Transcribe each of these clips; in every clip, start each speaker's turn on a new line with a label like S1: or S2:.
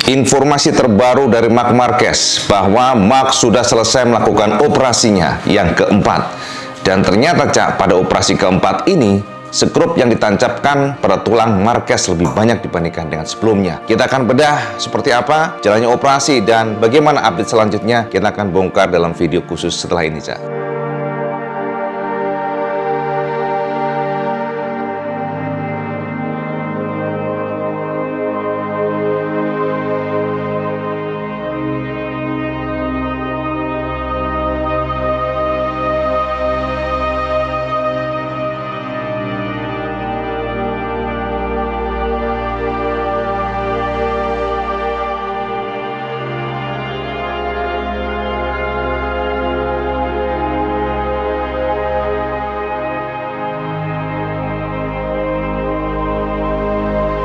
S1: Informasi terbaru dari Marc Marquez bahwa Marc sudah selesai melakukan operasinya yang keempat. Dan ternyata Cak, pada operasi keempat ini, skrup yang ditancapkan pada tulang Marquez lebih banyak dibandingkan dengan sebelumnya. Kita akan bedah seperti apa jalannya operasi dan bagaimana update selanjutnya. Kita akan bongkar dalam video khusus setelah ini, Cak.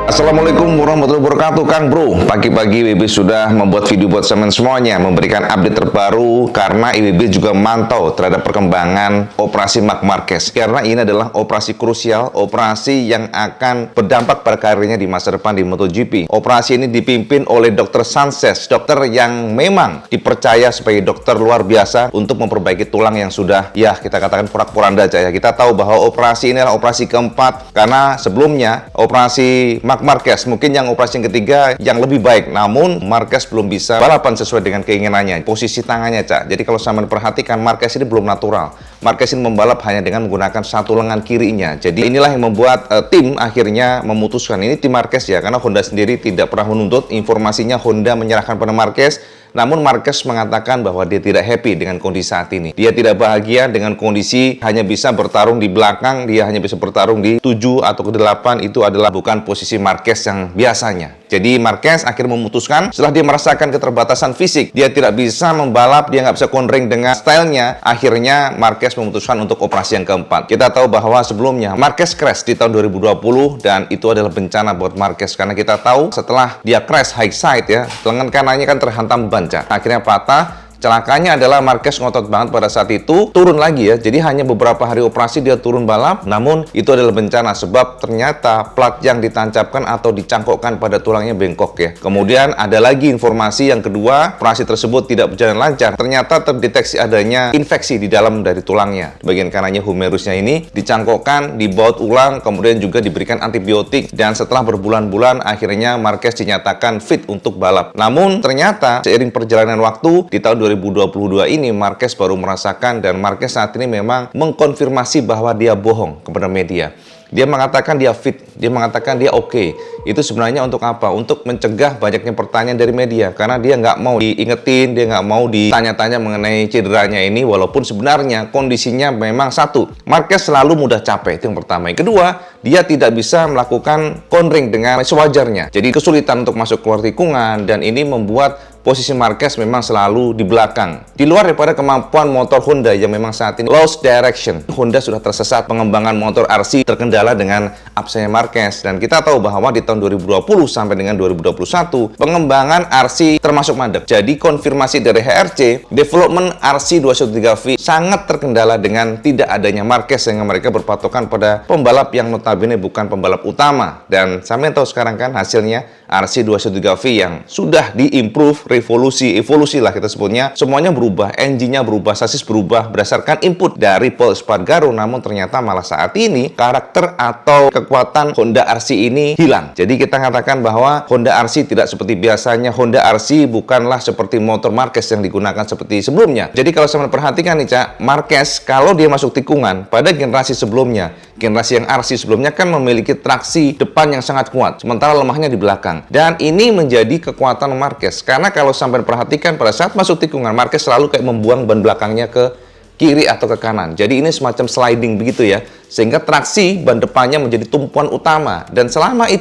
S1: Assalamualaikum warahmatullahi wabarakatuh, Kang Bro. Pagi-pagi IWB sudah membuat video buat teman semuanya, memberikan update terbaru karena IWB juga mantau terhadap perkembangan operasi Marc Marquez. Karena ini adalah operasi krusial, operasi yang akan berdampak pada karirnya di masa depan di MotoGP. Operasi ini dipimpin oleh Dr. Sanchez, dokter yang memang dipercaya sebagai dokter luar biasa untuk memperbaiki tulang yang sudah, ya kita katakan porak-poranda aja ya. Kita tahu bahwa operasi ini adalah operasi keempat karena sebelumnya operasi Marc Marquez mungkin yang operasi yang ketiga yang lebih baik, namun Marquez belum bisa balapan sesuai dengan keinginannya, posisi tangannya, Cak. Jadi kalau sampean perhatikan, Marquez ini belum natural. Marquez ini membalap hanya dengan menggunakan satu lengan kirinya. Jadi inilah yang membuat tim akhirnya memutuskan, ini tim Marquez ya, karena Honda sendiri tidak pernah menuntut. Informasinya Honda menyerahkan pada Marquez. Namun Marquez mengatakan bahwa dia tidak happy dengan kondisi saat ini. Dia tidak bahagia dengan kondisi hanya bisa bertarung di belakang, dia hanya bisa bertarung di 7 atau ke 8, itu adalah bukan posisi Marquez yang biasanya. Jadi Marquez akhirnya memutuskan setelah dia merasakan keterbatasan fisik, dia tidak bisa membalap, dia nggak bisa kondring dengan stylenya, akhirnya Marquez memutuskan untuk operasi yang keempat. Kita tahu bahwa sebelumnya Marquez crash di tahun 2020 dan itu adalah bencana buat Marquez karena kita tahu setelah dia crash high side ya, lengan kanannya kan terhantam ban. Akhirnya patah. Celakanya adalah Marquez ngotot banget pada saat itu, turun lagi ya. Jadi hanya beberapa hari operasi dia turun balap, namun itu adalah bencana sebab ternyata plat yang ditancapkan atau dicangkokkan pada tulangnya bengkok ya. Kemudian ada lagi informasi yang kedua, operasi tersebut tidak berjalan lancar. Ternyata terdeteksi adanya infeksi di dalam dari tulangnya. Bagian kanannya humerusnya ini dicangkokkan, dibaut ulang, kemudian juga diberikan antibiotik dan setelah berbulan-bulan akhirnya Marquez dinyatakan fit untuk balap. Namun ternyata seiring perjalanan waktu di tahun 2022 ini Marquez baru merasakan dan Marquez saat ini memang mengkonfirmasi bahwa dia bohong kepada media. Dia mengatakan dia fit, dia mengatakan dia oke. Itu sebenarnya untuk apa? Untuk mencegah banyaknya pertanyaan dari media. Karena dia nggak mau diingetin, dia nggak mau ditanya-tanya mengenai cederanya ini. Walaupun sebenarnya kondisinya memang satu, Marquez selalu mudah capek, itu yang pertama. Yang kedua, dia tidak bisa melakukan cornering dengan sewajarnya. Jadi kesulitan untuk masuk keluar tikungan dan ini membuat posisi Marquez memang selalu di belakang. Di luar daripada kemampuan motor Honda yang memang saat ini lost direction. Honda sudah tersesat, pengembangan motor RC terkendala dengan absennya Marquez. Dan kita tahu bahwa di tahun 2020 sampai dengan 2021, pengembangan RC termasuk mandek. Jadi konfirmasi dari HRC, development RC 213V sangat terkendala dengan tidak adanya Marquez sehingga mereka berpatokan pada pembalap yang notabene bukan pembalap utama. Dan sampai tahu sekarang kan hasilnya RC 213V yang sudah diimprove, evolusi lah kita sebutnya, semuanya berubah, engine-nya berubah, sasis berubah berdasarkan input dari Paul Espargaro. Namun ternyata malah saat ini karakter atau kekuatan Honda RC ini hilang. Jadi kita katakan bahwa Honda RC tidak seperti biasanya. Honda RC bukanlah seperti motor Marquez yang digunakan seperti sebelumnya. Jadi kalau saya perhatikan nih, Cak, Marquez kalau dia masuk tikungan pada generasi sebelumnya, generasi yang RC sebelumnya kan memiliki traksi depan yang sangat kuat, sementara lemahnya di belakang. Dan ini menjadi kekuatan Marquez karena kalau sampai perhatikan pada saat masuk tikungan, Marquez selalu kayak membuang ban belakangnya ke kiri atau ke kanan. Jadi ini semacam sliding begitu ya, sehingga traksi ban depannya menjadi tumpuan utama. Dan selama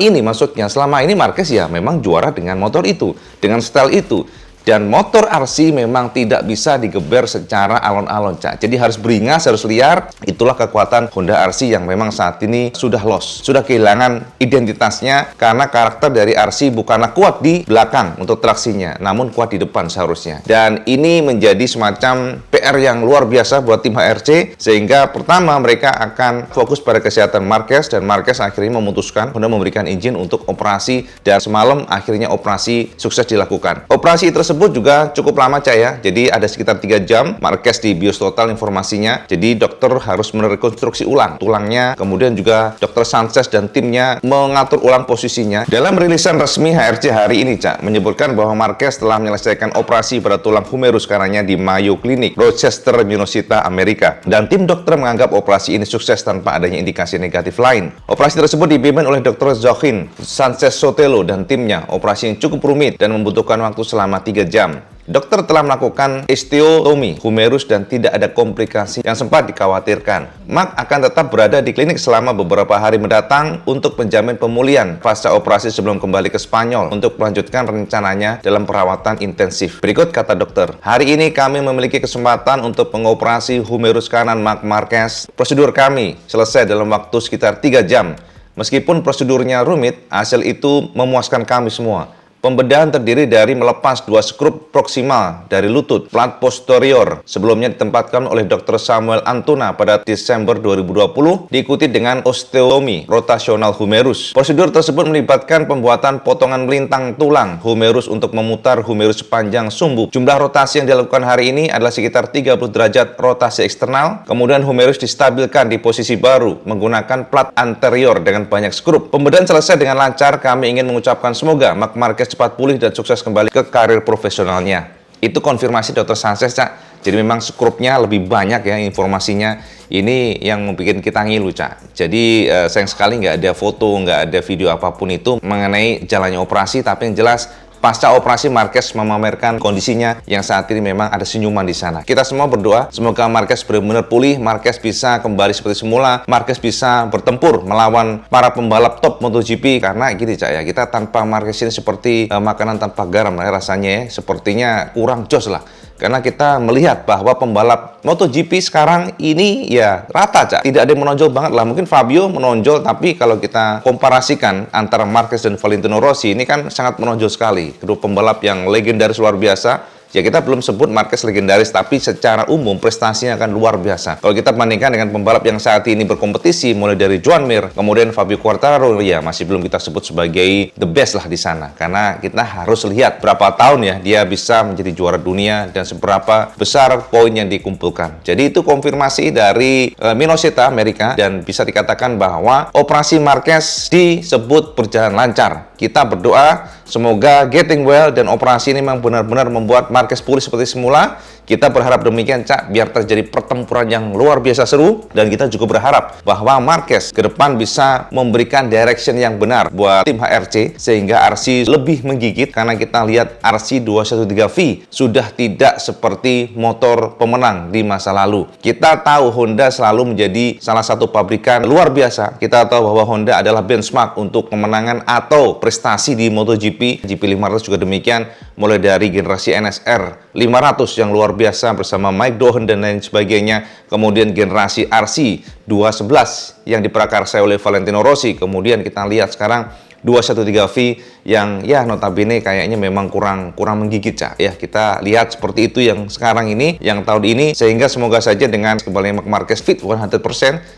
S1: ini maksudnya selama ini Marquez ya memang juara dengan motor itu, dengan style itu. Dan motor RC memang tidak bisa digeber secara alon-alon, Cak. Jadi harus beringas, harus liar. Itulah kekuatan Honda RC yang memang saat ini sudah lost. Sudah kehilangan identitasnya karena karakter dari RC bukanlah kuat di belakang untuk traksinya, namun kuat di depan seharusnya. Dan ini menjadi semacam PR yang luar biasa buat tim HRC, sehingga pertama mereka akan fokus pada kesehatan Marquez, dan Marquez akhirnya memutuskan Honda memberikan izin untuk operasi, dan semalam akhirnya operasi sukses dilakukan. Operasi tersebut juga cukup lama, Cak, ya. Jadi ada sekitar 3 jam Marquez dibius total informasinya. Jadi dokter harus merekonstruksi ulang tulangnya, kemudian juga dokter Sanchez dan timnya mengatur ulang posisinya. Dalam rilisan resmi HRC hari ini, Cak, menyebutkan bahwa Marquez telah menyelesaikan operasi pada tulang humerus kanannya di Mayo Clinic, Rochester, Minnesota, Amerika. Dan tim dokter menganggap operasi ini sukses tanpa adanya indikasi negatif lain. Operasi tersebut dipimpin oleh Dr. Joaquin Sanchez Sotelo dan timnya. Operasi yang cukup rumit dan membutuhkan waktu selama 3 jam. Dokter telah melakukan osteotomi humerus dan tidak ada komplikasi yang sempat dikhawatirkan. Mark akan tetap berada di klinik selama beberapa hari mendatang untuk menjamin pemulihan pasca operasi sebelum kembali ke Spanyol untuk melanjutkan rencananya dalam perawatan intensif. Berikut kata dokter, "Hari ini kami memiliki kesempatan untuk mengoperasi humerus kanan Marc Marquez. Prosedur kami selesai dalam waktu sekitar 3 jam. Meskipun prosedurnya rumit, hasil itu memuaskan kami semua. Pembedahan terdiri dari melepas 2 skrup proksimal dari lutut, plat posterior, sebelumnya ditempatkan oleh Dr. Samuel Antuna pada Desember 2020, diikuti dengan osteotomi rotasional humerus. Prosedur tersebut melibatkan pembuatan potongan melintang tulang humerus untuk memutar humerus sepanjang sumbu. Jumlah rotasi yang dilakukan hari ini adalah sekitar 30 derajat rotasi eksternal, kemudian humerus distabilkan di posisi baru menggunakan plat anterior dengan banyak skrup. Pembedahan selesai dengan lancar. Kami ingin mengucapkan semoga Marc Marquez cepat pulih dan sukses kembali ke karir profesionalnya." Itu konfirmasi Dr. Sanchez, Cak. Jadi memang skrupnya lebih banyak ya informasinya. Ini yang membuat kita ngilu, Cak. Jadi sayang sekali nggak ada foto, nggak ada video apapun itu mengenai jalannya operasi. Tapi yang jelas pasca operasi Marquez memamerkan kondisinya yang saat ini memang ada senyuman di sana. Kita semua berdoa semoga Marquez benar-benar pulih, Marquez bisa kembali seperti semula, Marquez bisa bertempur melawan para pembalap top MotoGP. Karena gini, Cak, ya, kita tanpa Marquez ini seperti makanan tanpa garam ya, rasanya ya, sepertinya kurang jos lah. Karena kita melihat bahwa pembalap MotoGP sekarang ini ya rata, Cak. Tidak ada yang menonjol banget lah. Mungkin Fabio menonjol, tapi kalau kita komparasikan antara Marquez dan Valentino Rossi, ini kan sangat menonjol sekali. Kedua pembalap yang legendaris luar biasa. Ya kita belum sebut Marquez legendaris, tapi secara umum prestasinya akan luar biasa. Kalau kita bandingkan dengan pembalap yang saat ini berkompetisi, mulai dari Joan Mir, kemudian Fabio Quartararo, ya masih belum kita sebut sebagai the best lah di sana. Karena kita harus lihat berapa tahun ya dia bisa menjadi juara dunia dan seberapa besar poin yang dikumpulkan. Jadi itu konfirmasi dari Minnesota, Amerika, dan bisa dikatakan bahwa operasi Marquez disebut berjalan lancar. Kita berdoa semoga getting well dan operasi ini memang benar-benar membuat Marquez pulih seperti semula. Kita berharap demikian, Cak, biar terjadi pertempuran yang luar biasa seru. Dan kita juga berharap bahwa Marquez ke depan bisa memberikan direction yang benar buat tim HRC, sehingga RC lebih menggigit. Karena kita lihat RC 213V sudah tidak seperti motor pemenang di masa lalu. Kita tahu Honda selalu menjadi salah satu pabrikan luar biasa. Kita tahu bahwa Honda adalah benchmark untuk kemenangan atau prestasi di MotoGP. GP500 juga demikian, mulai dari generasi NSR 500 yang luar biasa bersama Mike Doohan dan lain sebagainya, kemudian generasi RC 211 yang diprakarsai oleh Valentino Rossi, kemudian kita lihat sekarang 213V yang ya notabene kayaknya memang kurang menggigit, Cak. Ya, kita lihat seperti itu yang sekarang ini, yang tahun ini, sehingga semoga saja dengan kembalinya Marc Marquez fit 100%,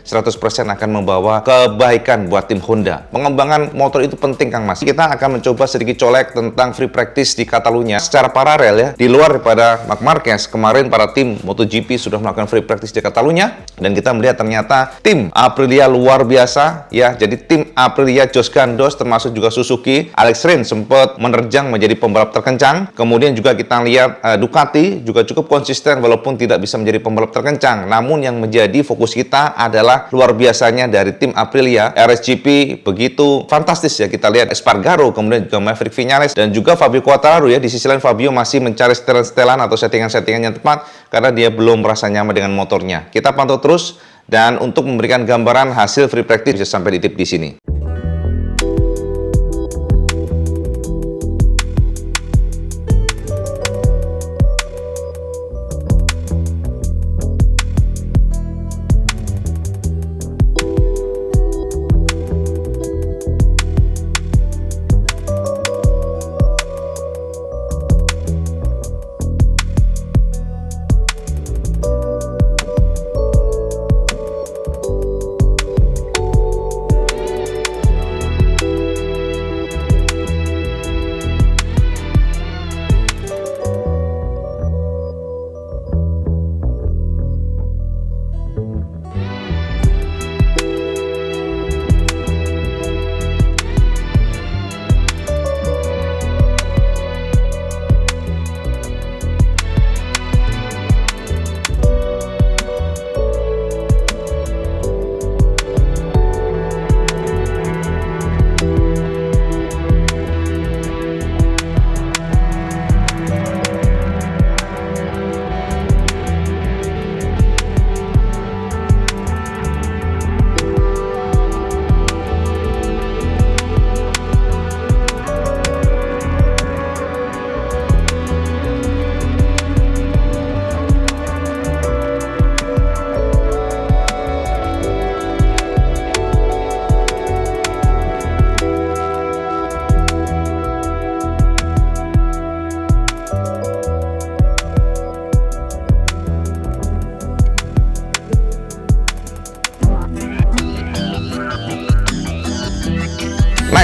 S1: 100% akan membawa kebaikan buat tim Honda. Pengembangan motor itu penting, Kang Mas. Kita akan mencoba sedikit colek tentang free practice di Catalunya secara paralel ya. Di luar daripada Marc Marquez, kemarin para tim MotoGP sudah melakukan free practice di Catalunya, dan kita melihat ternyata tim Aprilia luar biasa ya. Jadi tim Aprilia, Jos Gandos, termasuk juga Suzuki, Alex Rins sempat menerjang menjadi pembalap terkencang. Kemudian juga kita lihat Ducati juga cukup konsisten walaupun tidak bisa menjadi pembalap terkencang. Namun yang menjadi fokus kita adalah luar biasanya dari tim Aprilia. RSGP begitu fantastis ya, kita lihat Espargaro, kemudian juga Maverick Viñales dan juga Fabio Quartararo ya. Di sisi lain Fabio masih mencari setelan atau settingan-settingan yang tepat karena dia belum merasa nyaman dengan motornya. Kita pantau terus, dan untuk memberikan gambaran hasil free practice bisa sampai di tip di sini.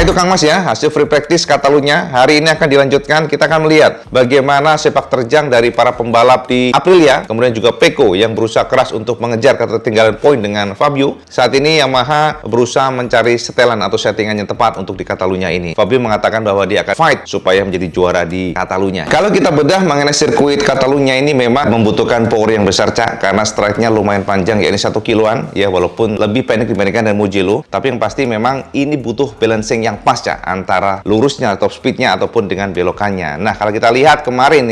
S1: itu Kang Mas ya, hasil free practice Catalunya hari ini akan dilanjutkan. Kita akan melihat bagaimana sepak terjang dari para pembalap di Aprilia, kemudian juga Pecco yang berusaha keras untuk mengejar ketertinggalan poin dengan Fabio. Saat ini Yamaha berusaha mencari setelan atau settingan yang tepat untuk di Catalunya ini. Fabio mengatakan bahwa dia akan fight supaya menjadi juara di Catalunya. Kalau kita bedah mengenai sirkuit Catalunya ini memang membutuhkan power yang besar, Cak, karena strike-nya lumayan panjang, yakni 1 kiloan ya, walaupun lebih pendek dibandingkan dengan Mugello, tapi yang pasti memang ini butuh balancing yang pas, Cak, antara lurusnya atau speednya ataupun dengan belokannya. Nah, kalau kita lihat kemarin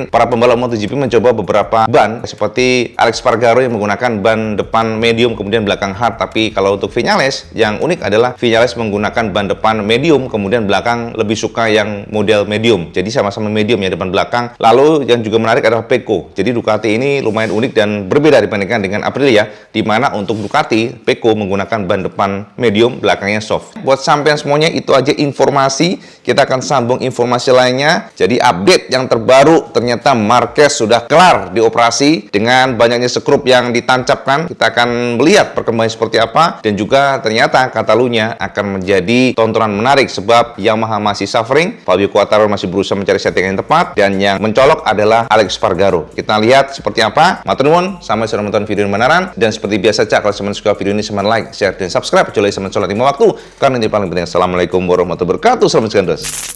S1: para pembalap MotoGP mencoba beberapa ban seperti Alex Spargaro yang menggunakan ban depan medium kemudian belakang hard, tapi kalau untuk Viñales yang unik adalah Viñales menggunakan ban depan medium kemudian belakang lebih suka yang model medium, jadi sama-sama medium ya depan belakang. Lalu yang juga menarik adalah Pecco. Jadi Ducati ini lumayan unik dan berbeda dibandingkan dengan Aprilia, di mana untuk Ducati Pecco menggunakan ban depan medium belakangnya soft. Buat sampean semuanya, itu aja informasi. Kita akan sambung informasi lainnya. Jadi update yang terbaru, ternyata Marquez sudah kelar dioperasi dengan banyaknya skrup yang ditancapkan. Kita akan melihat perkembangan seperti apa, dan juga ternyata Catalunya akan menjadi tontonan menarik sebab Yamaha masih suffering, Fabio Quartararo masih berusaha mencari setting yang tepat, dan yang mencolok adalah Alex Spargaro. Kita lihat seperti apa. Matur nuwun, sampai sudah menonton video ini benaran, dan seperti biasa, Cak, kalau teman suka video ini, seman like, share, dan subscribe. Kecuali teman sholat 5 waktu, karena ini paling penting. Assalamualaikum warahmatullahi wabarakatuh. Salam sejahtera.